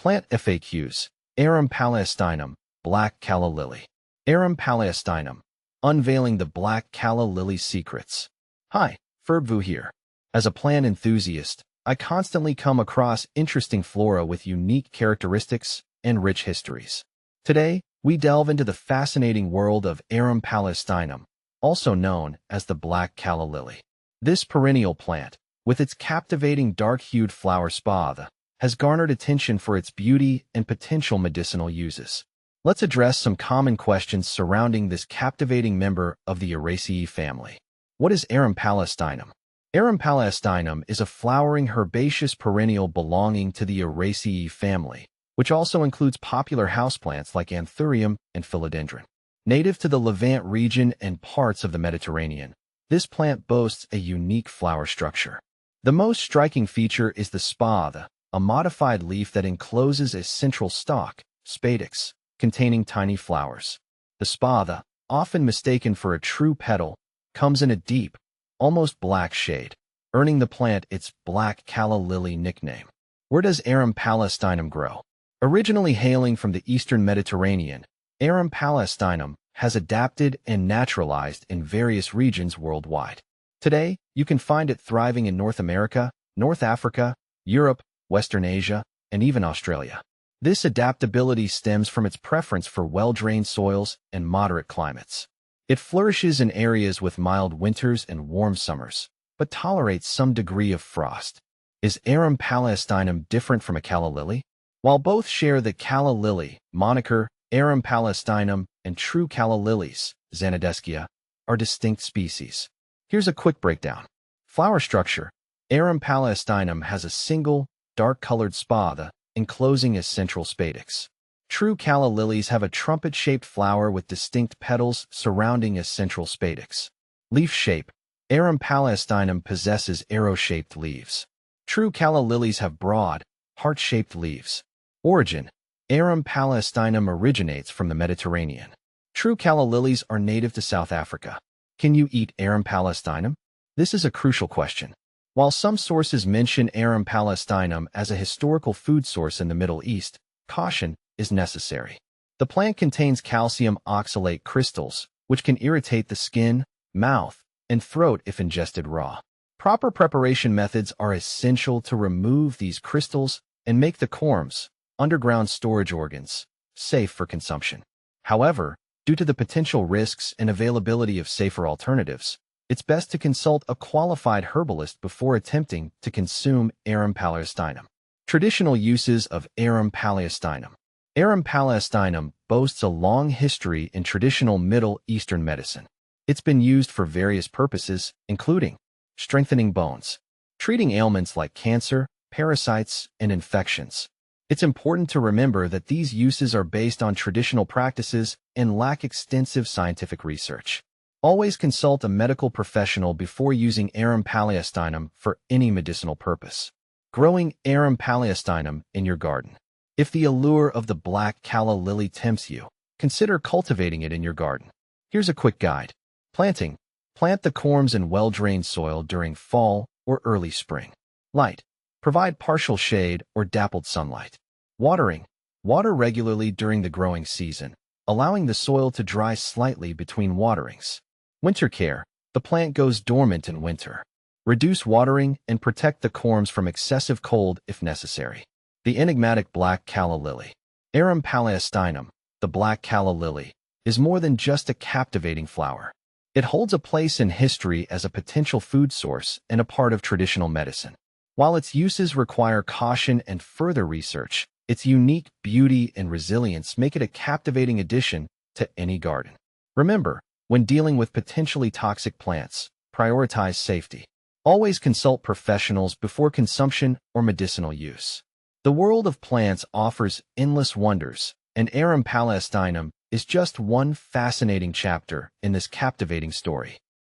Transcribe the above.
Plant FAQs. Arum Palaestinum, Black Calla Lily. Arum Palaestinum, unveiling the Black Calla Lily's secrets. Hi, Ferbvu here. As a plant enthusiast, I constantly come across interesting flora with unique characteristics and rich histories. Today, we delve into the fascinating world of Arum Palaestinum, also known as the Black Calla Lily. This perennial plant, with its captivating dark-hued flower spathe, has garnered attention for its beauty and potential medicinal uses. Let's address some common questions surrounding this captivating member of the Araceae family. What is Arum Palaestinum? Arum Palaestinum is a flowering herbaceous perennial belonging to the Araceae family, which also includes popular houseplants like Anthurium and Philodendron. Native to the Levant region and parts of the Mediterranean, this plant boasts a unique flower structure. The most striking feature is the spathe, a modified leaf that encloses a central stalk, spadix, containing tiny flowers. The spathe, often mistaken for a true petal, comes in a deep, almost black shade, earning the plant its Black Calla Lily nickname. Where does Arum Palaestinum grow? Originally hailing from the eastern Mediterranean, Arum Palaestinum has adapted and naturalized in various regions worldwide. Today, you can find it thriving in North America, North Africa, Europe, Western Asia, and even Australia. This adaptability stems from its preference for well-drained soils and moderate climates. It flourishes in areas with mild winters and warm summers, but tolerates some degree of frost. Is Arum Palaestinum different from a calla lily? While both share the calla lily moniker, Arum Palaestinum and true calla lilies, Xanadeschia, are distinct species. Here's a quick breakdown. Flower structure. Arum Palaestinum has a single, dark-colored spathe, enclosing a central spadix. True calla lilies have a trumpet-shaped flower with distinct petals surrounding a central spadix. Leaf shape. Arum Palaestinum possesses arrow-shaped leaves. True calla lilies have broad, heart-shaped leaves. Origin. Arum Palaestinum originates from the Mediterranean. True calla lilies are native to South Africa. Can you eat Arum Palaestinum? This is a crucial question. While some sources mention Arum Palaestinum as a historical food source in the Middle East, caution is necessary. The plant contains calcium oxalate crystals, which can irritate the skin, mouth, and throat if ingested raw. Proper preparation methods are essential to remove these crystals and make the corms, underground storage organs, safe for consumption. However, due to the potential risks and availability of safer alternatives, it's best to consult a qualified herbalist before attempting to consume Arum Palaestinum. Traditional uses of Arum Palaestinum. Arum Palaestinum boasts a long history in traditional Middle Eastern medicine. It's been used for various purposes, including strengthening bones, treating ailments like cancer, parasites, and infections. It's important to remember that these uses are based on traditional practices and lack extensive scientific research. Always consult a medical professional before using Arum Palaestinum for any medicinal purpose. Growing Arum Palaestinum in your garden. If the allure of the Black Calla Lily tempts you, consider cultivating it in your garden. Here's a quick guide. Planting. Plant the corms in well-drained soil during fall or early spring. Light. Provide partial shade or dappled sunlight. Watering. Water regularly during the growing season, allowing the soil to dry slightly between waterings. Winter care. The plant goes dormant in winter. Reduce watering and protect the corms from excessive cold if necessary. The enigmatic Black Calla Lily. Arum Palaestinum, the Black Calla Lily, is more than just a captivating flower. It holds a place in history as a potential food source and a part of traditional medicine. While its uses require caution and further research, its unique beauty and resilience make it a captivating addition to any garden. Remember, when dealing with potentially toxic plants, prioritize safety. Always consult professionals before consumption or medicinal use. The world of plants offers endless wonders, and Arum Palaestinum is just one fascinating chapter in this captivating story.